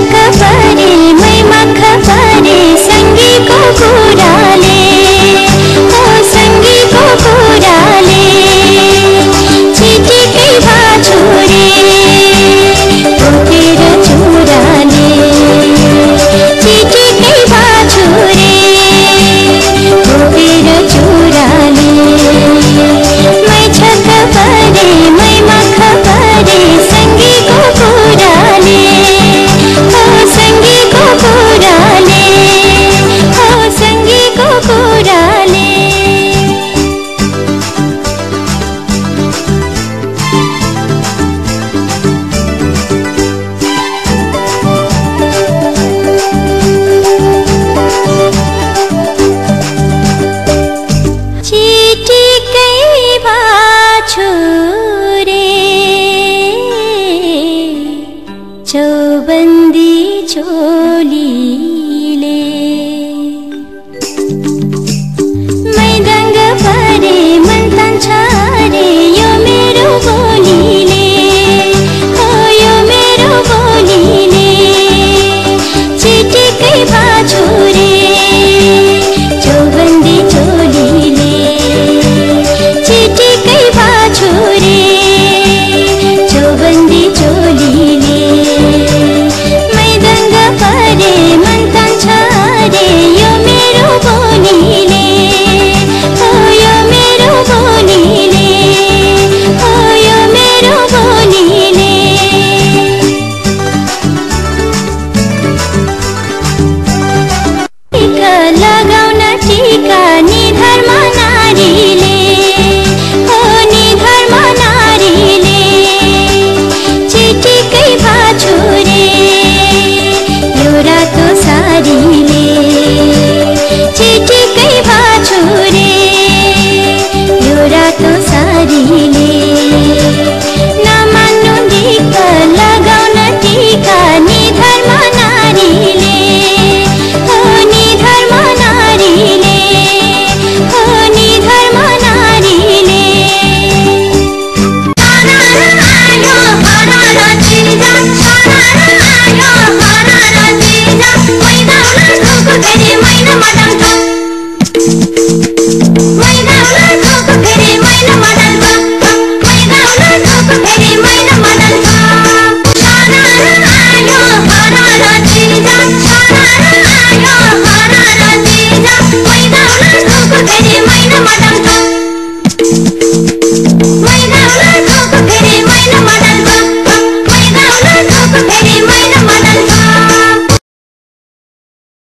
छक्क परे मै मक्ख परे सङ्गीको कुराले ओ सङ्गीको कुराले चिटिकै बाछुरे बोकेर चुराले चिटिकै बाछुरे बोकेर चुराले मै छक्क परे मै मक्ख परे सङ्गीको कुराले ओ सङ्गीको कुराले ओ सङ्गीको कुराले चिटिकै बाछुरे चौबन्दी चोलीले मै दङ्ग परे मन तान्छ रे यो मेरो बोलीले ओ यो मेरो बोलीले चिटिकै बाछुरे चौबन्दी चोलीले चिटिकै बाछुरे चौबन्दी चोलीले मै दङ्ग परे मन तान्छ रे यो मेरो बोलीले ओ यो मेरो बोलीले ओ यो मेरो बोलीले टीका लगाउन टीका निधर्म नारीले ओ निधर्म नारीले चिटिकै बाछुरे यो रातो सारीले चिटिकै बाछुरे यो रातो सारीले नमान्नु ढिक्क लगाउन टीका निधर्म नारीले ओ निधर्म नारीले ओ निधर्म नारीले मैदान